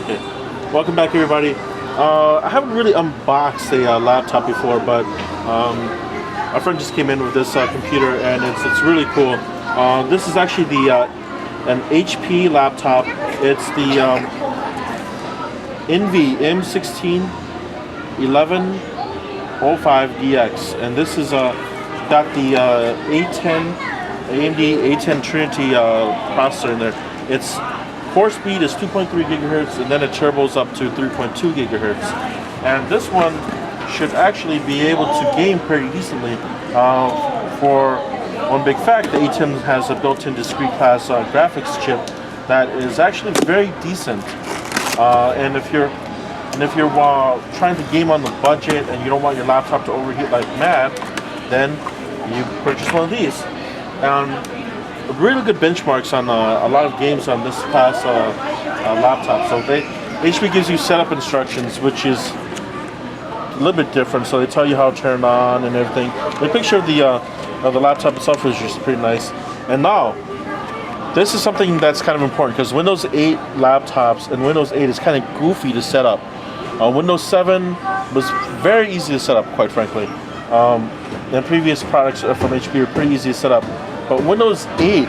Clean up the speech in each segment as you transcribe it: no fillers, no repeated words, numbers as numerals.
Okay, welcome back everybody. I haven't really unboxed a laptop before, but my friend just came in with this computer and it's really cool. This is actually an HP laptop. It's the NV M16 1105DX, and this is got the AMD A10 Trinity processor in there. Its core speed is 2.3 gigahertz, and then it turbos up to 3.2 gigahertz. And this one should actually be able to game pretty decently. For one big fact, the A10 has a built-in discrete class graphics chip that is actually very decent. And if you're trying to game on the budget and you don't want your laptop to overheat like mad, then you purchase one of these. Really good benchmarks on a lot of games on this class laptop. So HP gives you setup instructions, which is a little bit different. So they tell you how to turn on and everything. The picture of the laptop itself is just pretty nice. And now, this is something that's kind of important because Windows 8 laptops and Windows 8 is kind of goofy to set up. Windows 7 was very easy to set up, quite frankly. And previous products from HP are pretty easy to set up. But Windows 8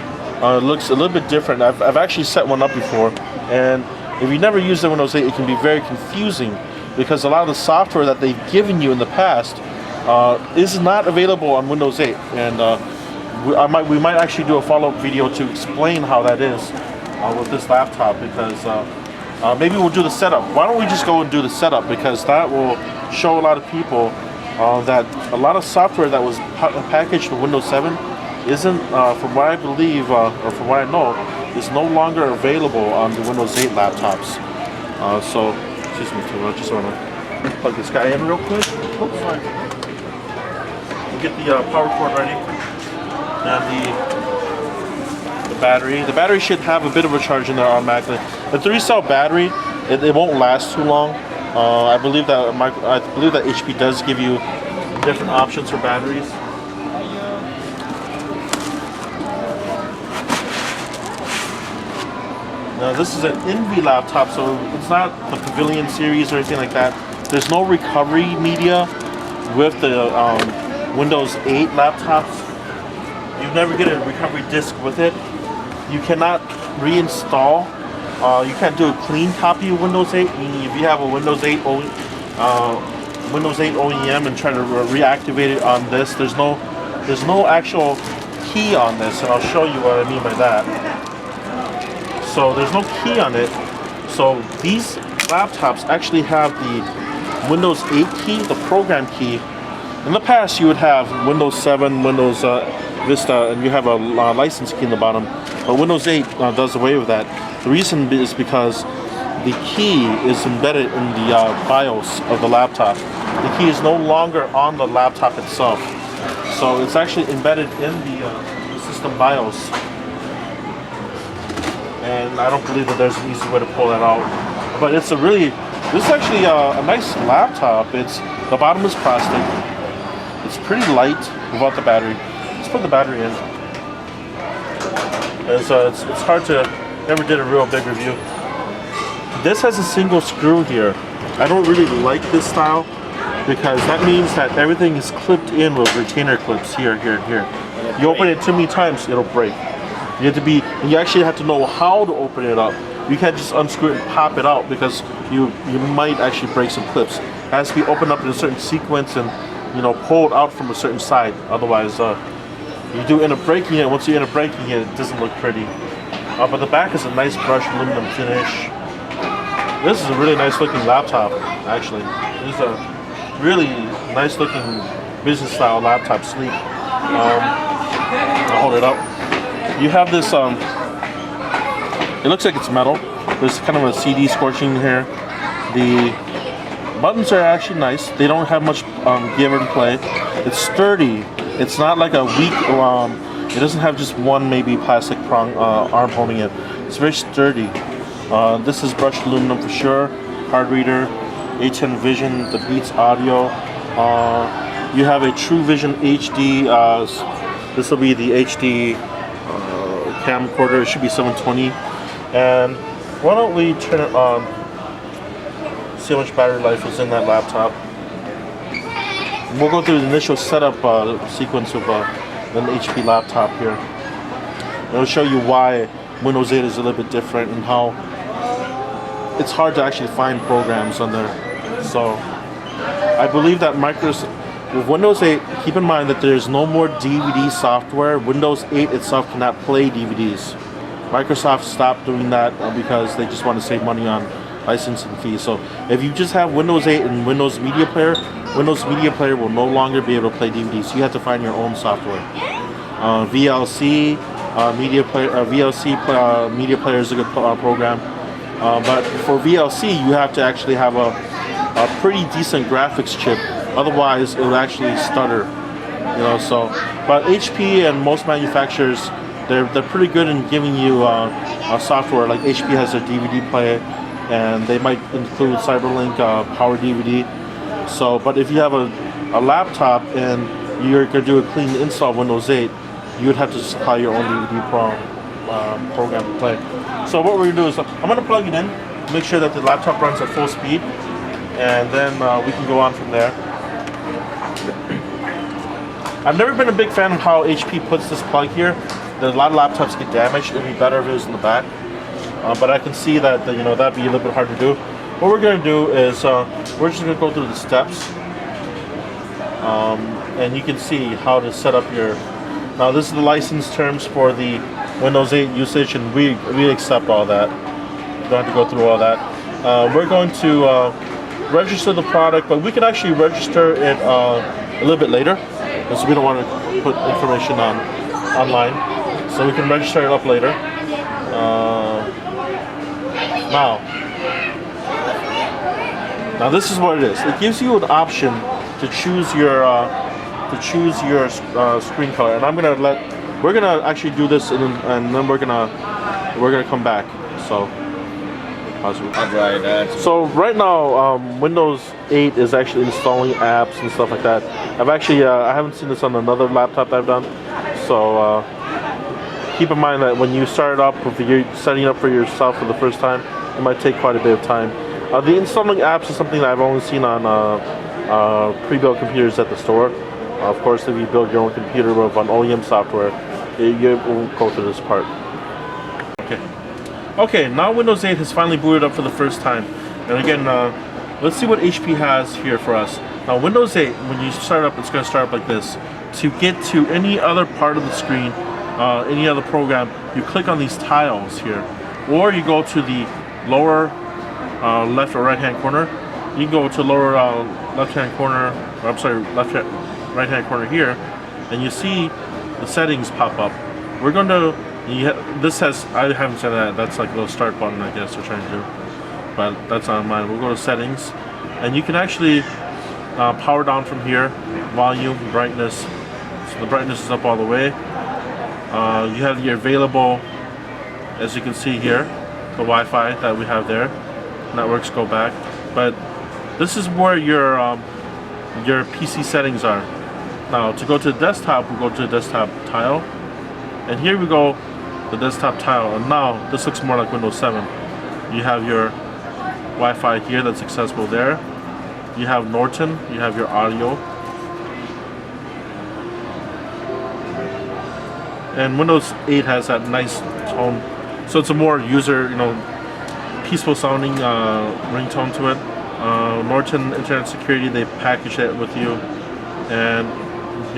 looks a little bit different. I've actually set one up before, and if you never used the Windows 8, it can be very confusing because a lot of the software that they've given you in the past is not available on Windows 8. And we might actually do a follow-up video to explain how that is with this laptop, because maybe we'll do the setup. Why don't we just go and do the setup, because that will show a lot of people that a lot of software that was packaged with Windows 7 isn't, from what I believe, or from what I know, is no longer available on the Windows 8 laptops. So, excuse me, I just want to plug this guy in real quick. Oops, sorry. We'll get the power cord ready. And the battery. The battery should have a bit of a charge in there automatically. The 3-cell battery, it won't last too long. I believe that HP does give you different options for batteries. Now this is an NV laptop, so it's not the Pavilion series or anything like that. There's no recovery media with the Windows 8 laptops. You never get a recovery disk with it. You cannot reinstall. You can't do a clean copy of Windows 8. Meaning if you have a Windows 8 OEM and try to reactivate it on this, there's no actual key on this, and I'll show you what I mean by that. So there's no key on it. So these laptops actually have the Windows 8 key, the program key. In the past, you would have Windows 7, Windows Vista, and you have a license key in the bottom. But Windows 8 does away with that. The reason is because the key is embedded in the BIOS of the laptop. The key is no longer on the laptop itself. So it's actually embedded in the system BIOS. And I don't believe that there's an easy way to pull that out. But this is actually a nice laptop. The bottom is plastic. It's pretty light without the battery. Let's put the battery in. It's hard to, never did a real big review. This has a single screw here. I don't really like this style because that means that everything is clipped in with retainer clips here, here, here. You open it too many times, it'll break. You actually have to know how to open it up. You can't just unscrew it and pop it out because you might actually break some clips. It has to be opened up in a certain sequence and pulled out from a certain side. Otherwise, you do end up breaking it. Once you end up breaking it, it doesn't look pretty. But the back is a nice brushed aluminum finish. This is a really nice looking laptop, actually. This is a really nice looking business style laptop, sleek. I'll hold it up. You have this, it looks like it's metal. There's kind of a CD scorching here. The buttons are actually nice. They don't have much give and play. It's sturdy. It's not like a weak, it doesn't have just one maybe plastic arm holding it. It's very sturdy. This is brushed aluminum for sure. Card reader, A10 Vision, the Beats audio. You have a True Vision HD. This will be the HD camcorder. It should be 720. And why don't we turn it on see how much battery life is in that laptop. We'll go through the initial setup sequence of an HP laptop here. It'll show you why Windows 8 is a little bit different and how it's hard to actually find programs on there. So I believe that with Windows 8, keep in mind that there's no more DVD software. Windows 8 itself cannot play DVDs. Microsoft stopped doing that because they just want to save money on licensing fees. So if you just have Windows 8 and Windows Media Player will no longer be able to play DVDs. You have to find your own software. VLC Media Player is a good program. But for VLC, you have to actually have a pretty decent graphics chip. Otherwise, it will actually stutter. You know, so. But HP and most manufacturers, they're pretty good in giving you a software. Like HP has a DVD player, and they might include Cyberlink Power DVD. So, but if you have a laptop and you're going to do a clean install of Windows 8, you would have to supply your own DVD program to play. So what we're going to do is I'm going to plug it in, make sure that the laptop runs at full speed, and then we can go on from there. I've never been a big fan of how HP puts this plug here. A lot of laptops get damaged. It'd be better if it was in the back. But I can see that that'd be a little bit hard to do. What we're going to do is we're just going to go through the steps, and you can see how to set up your. Now this is the license terms for the Windows 8 usage, and we accept all that. You don't have to go through all that. We're going to register the product, but we can actually register it a little bit later, because we don't want to put information online. So we can register it up later. Now this is what it is. It gives you an option to choose your screen color, and we're gonna actually do this, and then we're gonna come back. So. So right now, Windows 8 is actually installing apps and stuff like that. I haven't seen this on another laptop I've done. So keep in mind that when you start it up, if you're setting it up for yourself for the first time, it might take quite a bit of time. The installing apps is something that I've only seen on pre-built computers at the store. Of course, if you build your own computer with an OEM software, you won't go through this part. Okay, now Windows 8 has finally booted up for the first time. And again, let's see what HP has here for us. Now Windows 8, when you start up, it's going to start up like this. To get to any other part of the screen, any other program, you click on these tiles here. Or you go to the lower left or right hand corner. You can go to lower left hand corner, or I'm sorry, right hand corner here, and you see the settings pop up. We're going to this has, I haven't said that, that's like a little start button I guess they're trying to do, but that's on mine. We'll go to settings, and you can actually power down from here, volume, brightness. So the brightness is up all the way. You have your available, as you can see here, the Wi-Fi that we have there. Networks go back, but this is where your PC settings are. Now to go to the desktop, we'll go to the desktop tile, and here we go, the desktop tile, and now this looks more like Windows 7. You have your Wi-Fi here that's accessible there. You have Norton, you have your audio, and Windows 8 has that nice tone, so it's a more user, peaceful sounding ringtone to it. Norton Internet Security, they package it with you, and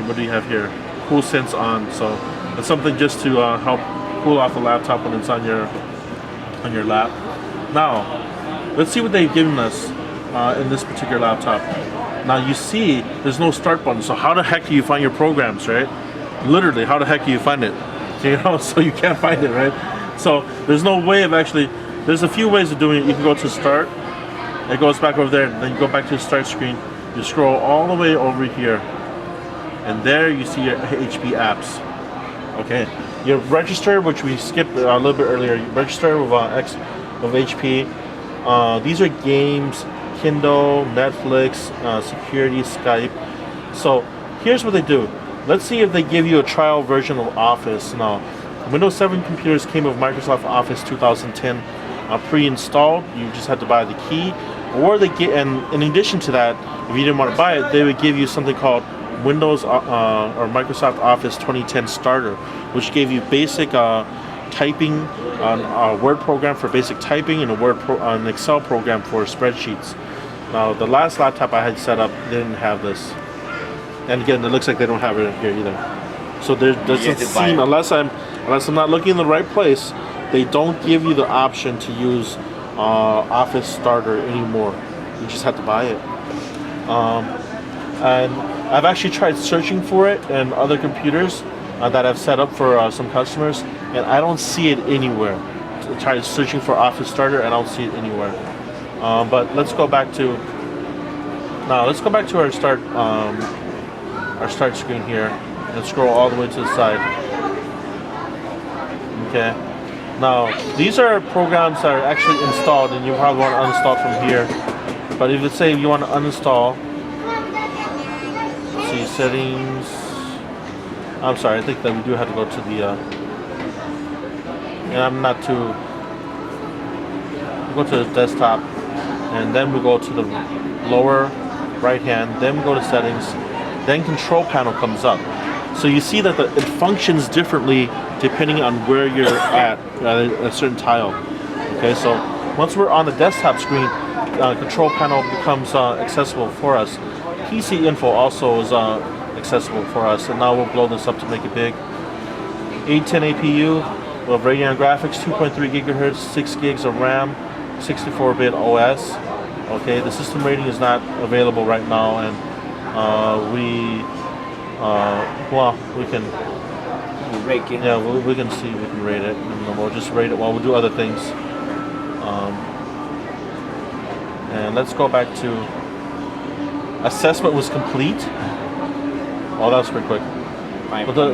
what do you have here? Cool Sense on, so it's something just to help cool off the laptop when it's on your lap. Now, let's see what they've given us in this particular laptop. Now you see, there's no start button, so how the heck do you find your programs, right? Literally, how the heck do you find it? So you can't find it, right? So there's no way of actually, there's a few ways of doing it. You can go to start, it goes back over there, and then you go back to the start screen, you scroll all the way over here, and there you see your HP apps. Okay, you register, which we skipped a little bit earlier. You register with HP. These are games, Kindle, Netflix, security, Skype. So here's what they do. Let's see if they give you a trial version of Office. Now, Windows 7 computers came with Microsoft Office 2010 pre-installed. You just had to buy the key. Or they get, and in addition to that, if you didn't want to buy it, they would give you something called Windows or Microsoft Office 2010 Starter, which gave you basic typing, a Word program for basic typing, and an Excel program for spreadsheets. Now, the last laptop I had set up didn't have this, and again, it looks like they don't have it here either. So there doesn't seem, unless I'm not looking in the right place, they don't give you the option to use Office Starter anymore. You just have to buy it. And I've actually tried searching for it in other computers that I've set up for some customers, and I don't see it anywhere. I tried searching for Office Starter, and I don't see it anywhere. But let's go back to our start screen here, and scroll all the way to the side. Okay. Now these are programs that are actually installed, and you probably want to uninstall from here. But if let's say you want to uninstall, let's see, settings. I'm sorry, I think that we do have to go to the. And I'm not too. We go to the desktop, and then we go to the lower right hand. Then we go to settings. Then control panel comes up. So you see that it functions differently depending on where you're at a certain tile. Okay, so once we're on the desktop screen, control panel becomes accessible for us. PC info also is accessible for us, and now we'll blow this up to make it big. A10 APU with Radeon graphics, 2.3 gigahertz, 6 gigs of RAM, 64-bit OS. Okay, the system rating is not available right now, and we can rate it. Yeah, we can see, we can rate it, and we'll just rate it while we do other things. And let's go back to assessment was complete. Oh, that was pretty quick.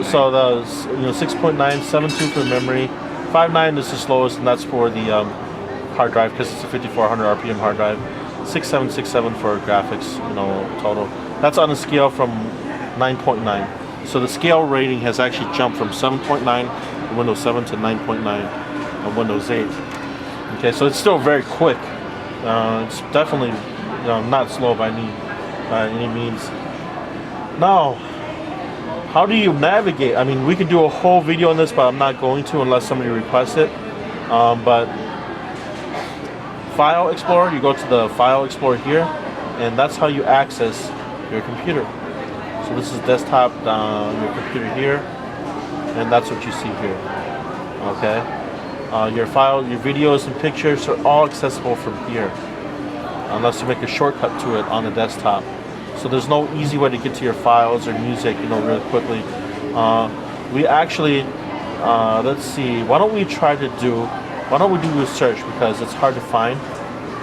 So that was 6.972 for memory, 5.9 is the slowest, and that's for the hard drive because it's a 5400 RPM hard drive. 6.767 for graphics, total. That's on a scale from 9.9. So the scale rating has actually jumped from 7.9 on Windows 7 to 9.9 on Windows 8. Okay, so it's still very quick. It's definitely not slow by any means. Now, how do you navigate? I mean, we could do a whole video on this, but I'm not going to unless somebody requests it. But File Explorer, you go to the File Explorer here, and that's how you access your computer. So this is desktop, your computer here, and that's what you see here. Okay, your videos and pictures are all accessible from here, unless you make a shortcut to it on the desktop. So there's no easy way to get to your files or music, really quickly. We actually, let's see, why don't we do a search, because it's hard to find.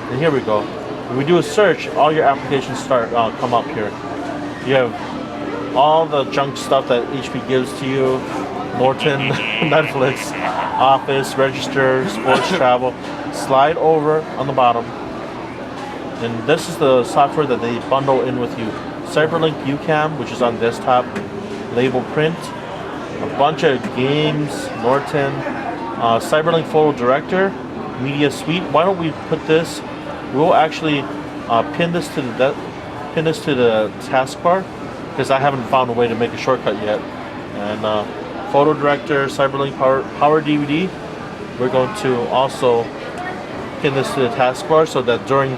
And here we go. When we do a search, all your applications come up here. You have all the junk stuff that HP gives to you: Norton, Netflix, Office, Register, Sports, Travel. Slide over on the bottom, and this is the software that they bundle in with you: Cyberlink UCam, which is on desktop, Label Print, a bunch of games, Norton, Cyberlink Photo Director, Media Suite. Why don't we put this? We'll actually pin this to the taskbar, because I haven't found a way to make a shortcut yet. And Photo Director, Cyberlink Power DVD. We're going to also pin this to the taskbar so that during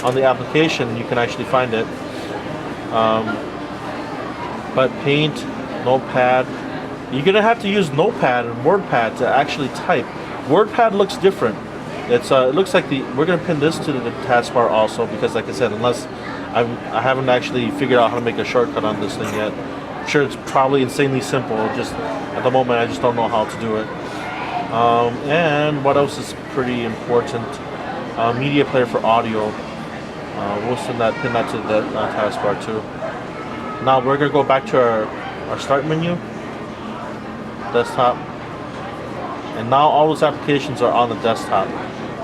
on the application you can actually find it. But Paint, Notepad, you're gonna have to use Notepad and WordPad to actually type. WordPad looks different. It looks like we're gonna pin this to the taskbar also, because like I said, unless I haven't actually figured out how to make a shortcut on this thing yet. I'm sure it's probably insanely simple. Just at the moment, I just don't know how to do it. And what else is pretty important? Media player for audio. We'll pin that to the taskbar too. Now we're gonna go back to our start menu, desktop, and now all those applications are on the desktop.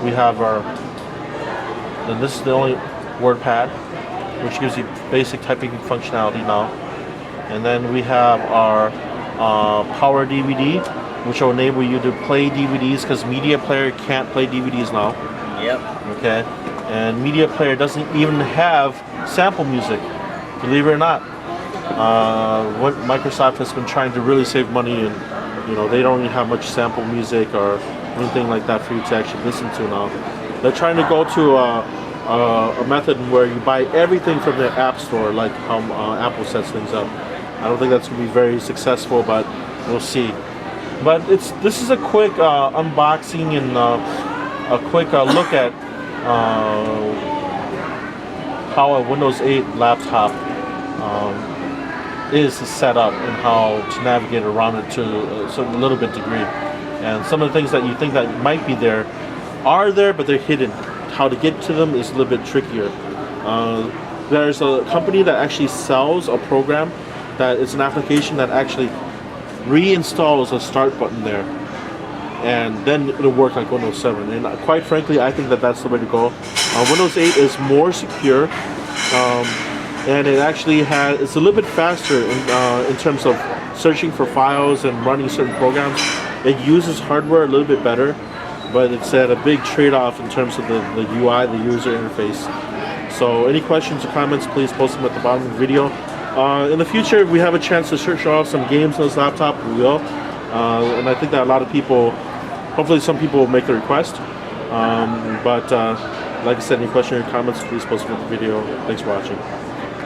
We have then this is the only WordPad, which gives you basic typing functionality now. And then we have our Power DVD, which will enable you to play DVDs, because Media Player can't play DVDs now. Yep. Okay. and media player doesn't even have sample music, believe it or not. What Microsoft has been trying to really save money, and they don't even have much sample music or anything like that for you to actually listen to now. They're trying to go to a method where you buy everything from the App Store, like how Apple sets things up. I don't think that's going to be very successful, but we'll see. But this is a quick unboxing and a quick look at how a Windows 8 laptop is set up and how to navigate around it to a little bit degree. And some of the things that you think that might be there are there, but they're hidden. How to get to them is a little bit trickier. There's a company that actually sells a program that is an application that actually reinstalls a start button there, and then it'll work like Windows 7. And quite frankly, I think that that's the way to go. Windows 8 is more secure, and it actually it's a little bit faster in terms of searching for files and running certain programs. It uses hardware a little bit better, but it's at a big trade-off in terms of the UI, the user interface. So any questions or comments, please post them at the bottom of the video. In the future, if we have a chance to show off some games on this laptop, we will. And I think that a lot of people, hopefully some people will make the request. But like I said, any questions or comments, please post them at the video. Thanks for watching.